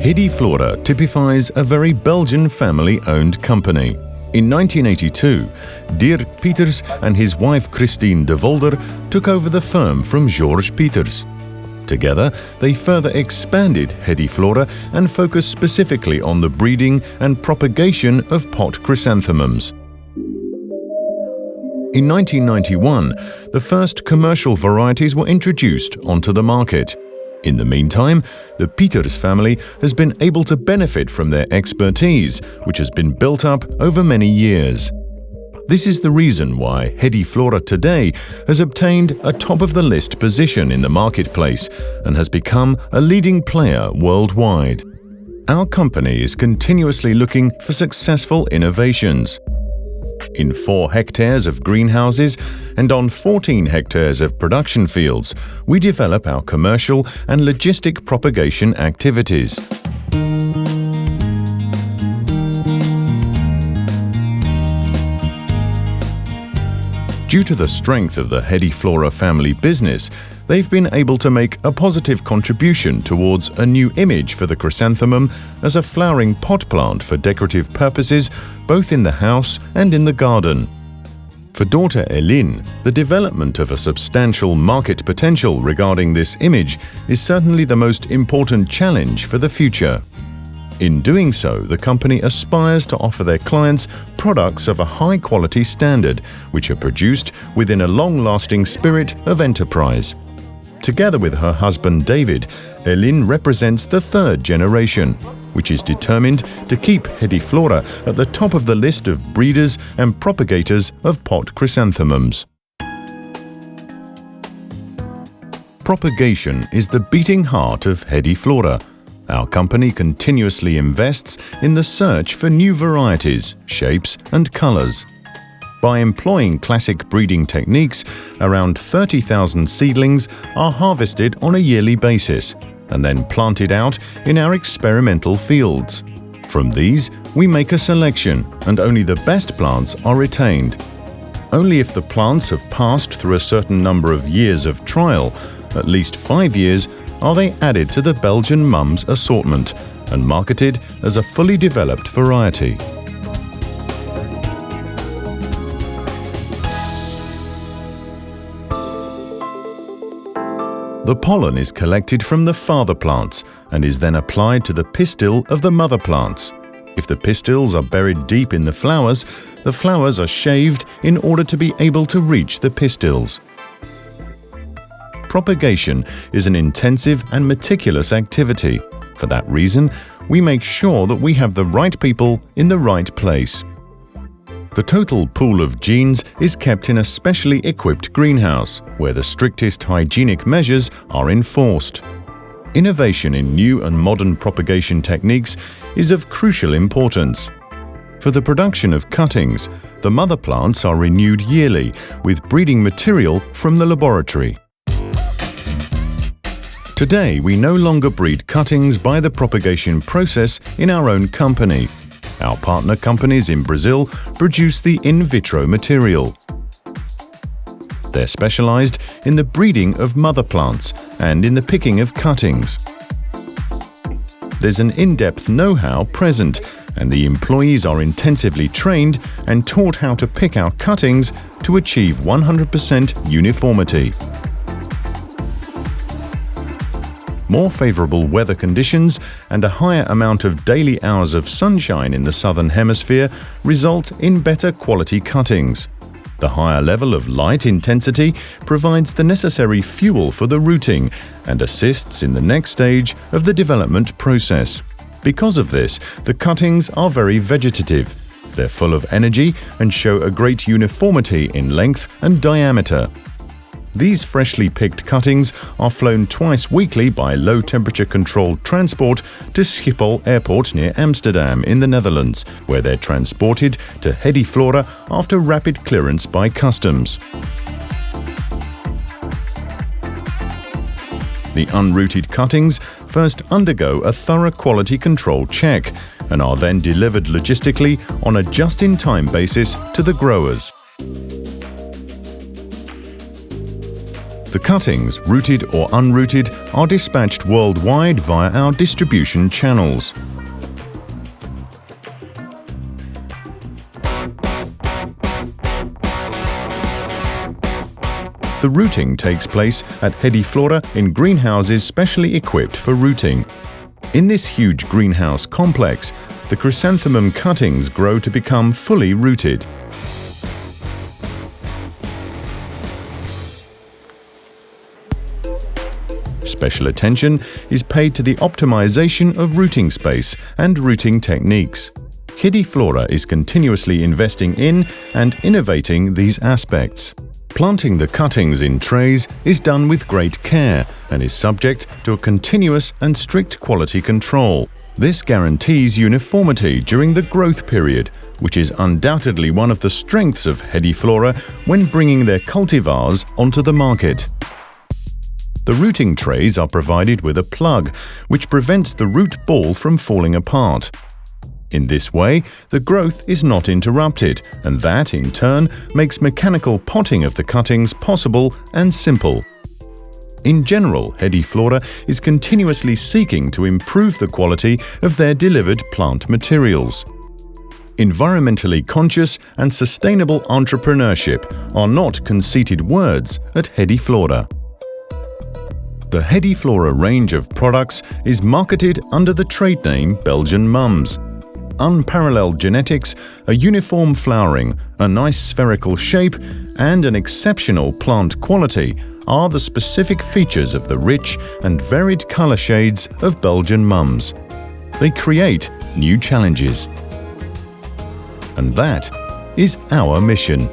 Gediflora typifies a very Belgian family-owned company. In 1982, Dirk Pieters and his wife Christine de Volder took over the firm from Georges Pieters. Together, they further expanded Gediflora and focused specifically on the breeding and propagation of pot chrysanthemums. In 1991, the first commercial varieties were introduced onto the market. In the meantime, the Pieters family has been able to benefit from their expertise, which has been built up over many years. This is the reason why Gediflora today has obtained a top-of-the-list position in the marketplace and has become a leading player worldwide. Our company is continuously looking for successful innovations. In 4 hectares of greenhouses and on 14 hectares of production fields, we develop our commercial and logistic propagation activities. Due to the strength of the Gediflora family business, they've been able to make a positive contribution towards a new image for the chrysanthemum as a flowering pot plant for decorative purposes, both in the house and in the garden. For daughter Eline, the development of a substantial market potential regarding this image is certainly the most important challenge for the future. In doing so, the company aspires to offer their clients products of a high-quality standard, which are produced within a long-lasting spirit of enterprise. Together with her husband David, Eline represents the 3rd generation, which is determined to keep Gediflora at the top of the list of breeders and propagators of pot chrysanthemums. Propagation is the beating heart of Gediflora. Our company continuously invests in the search for new varieties, shapes and colors. By employing classic breeding techniques, around 30,000 seedlings are harvested on a yearly basis and then planted out in our experimental fields. From these, we make a selection, and only the best plants are retained. Only if the plants have passed through a certain number of years of trial, at least 5 years, are they added to the Belgian mums assortment and marketed as a fully developed variety. The pollen is collected from the father plants and is then applied to the pistil of the mother plants. If the pistils are buried deep in the flowers are shaved in order to be able to reach the pistils. Propagation is an intensive and meticulous activity. For that reason, we make sure that we have the right people in the right place. The total pool of genes is kept in a specially equipped greenhouse, where the strictest hygienic measures are enforced. Innovation in new and modern propagation techniques is of crucial importance. For the production of cuttings, the mother plants are renewed yearly with breeding material from the laboratory. Today, we no longer breed cuttings by the propagation process in our own company. Our partner companies in Brazil produce the in vitro material. They're specialized in the breeding of mother plants and in the picking of cuttings. There's an in-depth know-how present, and the employees are intensively trained and taught how to pick our cuttings to achieve 100% uniformity. More favorable weather conditions and a higher amount of daily hours of sunshine in the southern hemisphere result in better quality cuttings. The higher level of light intensity provides the necessary fuel for the rooting and assists in the next stage of the development process. Because of this, the cuttings are very vegetative. They're full of energy and show a great uniformity in length and diameter. These freshly picked cuttings are flown twice weekly by low-temperature controlled transport to Schiphol Airport near Amsterdam in the Netherlands, where they're transported to Gediflora after rapid clearance by customs. The unrooted cuttings first undergo a thorough quality control check and are then delivered logistically on a just-in-time basis to the growers. The cuttings, rooted or unrooted, are dispatched worldwide via our distribution channels. The rooting takes place at Gediflora in greenhouses specially equipped for rooting. In this huge greenhouse complex, the chrysanthemum cuttings grow to become fully rooted. Special attention is paid to the optimization of rooting space and rooting techniques. Gediflora is continuously investing in and innovating these aspects. Planting the cuttings in trays is done with great care and is subject to a continuous and strict quality control. This guarantees uniformity during the growth period, which is undoubtedly one of the strengths of Gediflora when bringing their cultivars onto the market. The rooting trays are provided with a plug, which prevents the root ball from falling apart. In this way, the growth is not interrupted, and that, in turn, makes mechanical potting of the cuttings possible and simple. In general, Gediflora is continuously seeking to improve the quality of their delivered plant materials. Environmentally conscious and sustainable entrepreneurship are not conceited words at Gediflora. The Gediflora range of products is marketed under the trade name Belgian Mums. Unparalleled genetics, a uniform flowering, a nice spherical shape, and an exceptional plant quality are the specific features of the rich and varied color shades of Belgian Mums. They create new challenges. And that is our mission.